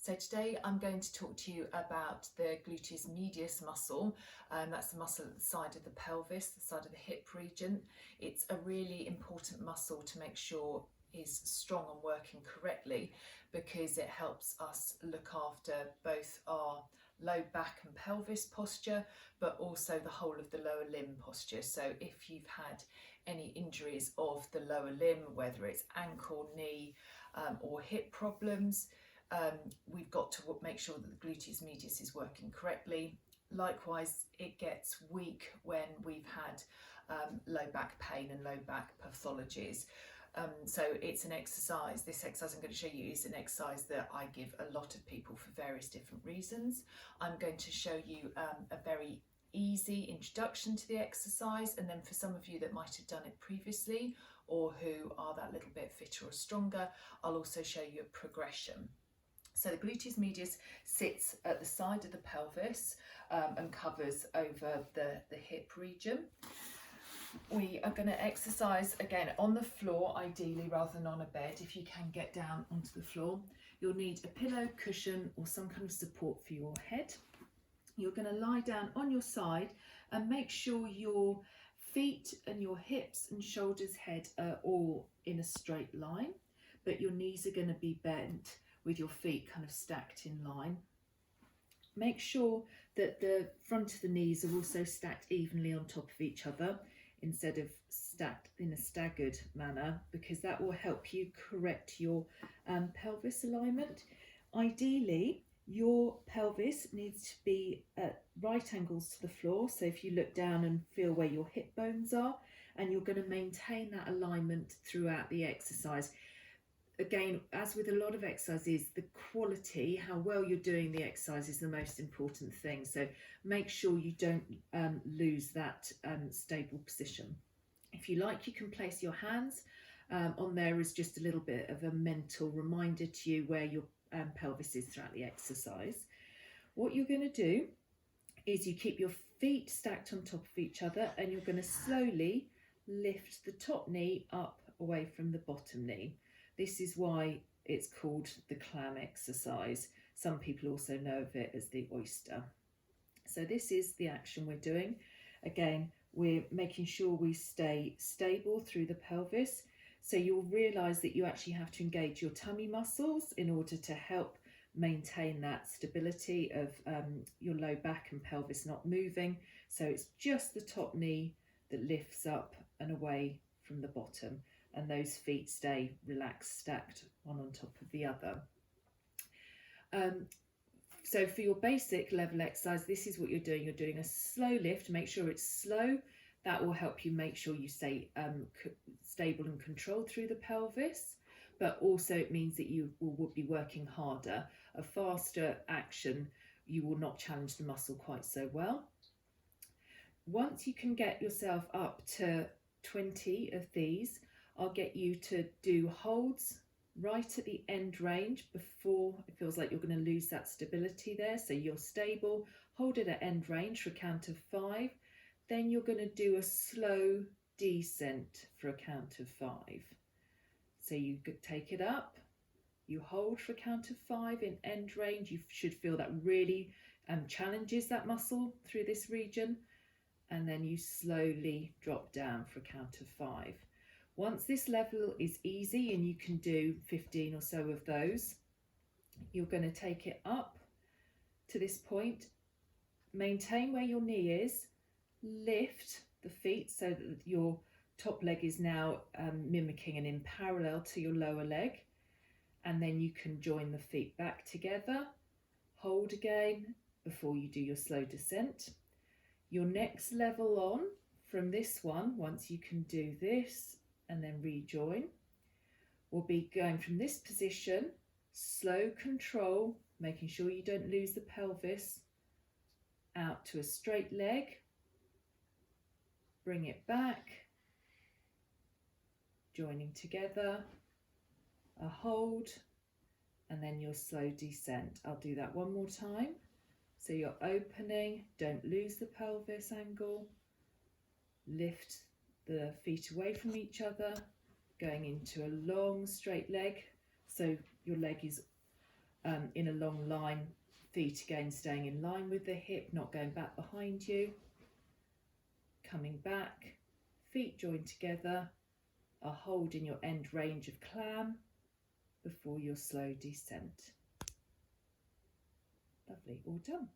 So today I'm going to talk to you about the gluteus medius muscle. That's the muscle at the side of the pelvis, the side of the hip region. It's a really important muscle to make sure is strong and working correctly, because it helps us look after both our low back and pelvis posture, but also the whole of the lower limb posture. So if you've had any injuries of the lower limb, whether it's ankle, knee, or hip problems, we've got to make sure that the gluteus medius is working correctly. Likewise, it gets weak when we've had low back pain and low back pathologies. So it's an exercise. This exercise I'm going to show you is an exercise that I give a lot of people for various different reasons. I'm going to show you a very easy introduction to the exercise, and then for some of you that might have done it previously or who are that little bit fitter or stronger, I'll also show you a progression. So the gluteus medius sits at the side of the pelvis and covers over the hip region. We are going to exercise again on the floor, ideally, rather than on a bed. If you can get down onto the floor, you'll need a pillow, cushion, or some kind of support for your head. You're going to lie down on your side and make sure your feet and your hips and shoulders, head are all in a straight line, but your knees are going to be bent with your feet kind of stacked in line. Make sure that the front of the knees are also stacked evenly on top of each other instead of stacked in a staggered manner, because that will help you correct your pelvis alignment. Ideally, your pelvis needs to be at right angles to the floor. So if you look down and feel where your hip bones are, and you're going to maintain that alignment throughout the exercise. Again, as with a lot of exercises, the quality, how well you're doing the exercise is the most important thing. So make sure you don't lose that stable position. If you like, you can place your hands on there as just a little bit of a mental reminder to you where your pelvis is throughout the exercise. What you're going to do is you keep your feet stacked on top of each other, and you're going to slowly lift the top knee up away from the bottom knee. This is why it's called the Clam exercise. Some people also know of it as the oyster. So this is the action we're doing. Again, we're making sure we stay stable through the pelvis. So you'll realise that you actually have to engage your tummy muscles in order to help maintain that stability of your low back and pelvis not moving. So it's just the top knee that lifts up and away from the bottom, and those feet stay relaxed, stacked one on top of the other. So for your basic level exercise, this is what you're doing. You're doing a slow lift. Make sure it's slow. That will help you make sure you stay stable and controlled through the pelvis, but also it means that you will be working harder. A faster action, you will not challenge the muscle quite so well. Once you can get yourself up to 20 of these, I'll get you to do holds right at the end range before it feels like you're going to lose that stability there. So you're stable, hold it at end range for a count of 5. Then you're going to do a slow descent for a count of 5. So you could take it up, you hold for a count of 5 in end range. You should feel that really challenges that muscle through this region. And then you slowly drop down for a count of 5. Once this level is easy and you can do 15 or so of those, you're going to take it up to this point, maintain where your knee is, lift the feet so that your top leg is now mimicking and in parallel to your lower leg, and then you can join the feet back together, hold again before you do your slow descent. Your next level on from this one, once you can do this and then rejoin, will be going from this position, slow control, making sure you don't lose the pelvis, out to a straight leg, bring it back, joining together, a hold, and then your slow descent. I'll do that one more time. So you're opening, don't lose the pelvis angle, lift the feet away from each other, going into a long straight leg. So your leg is in a long line. Feet again staying in line with the hip, not going back behind you. Coming back, feet joined together, a hold in your end range of clam before your slow descent. Lovely, all done.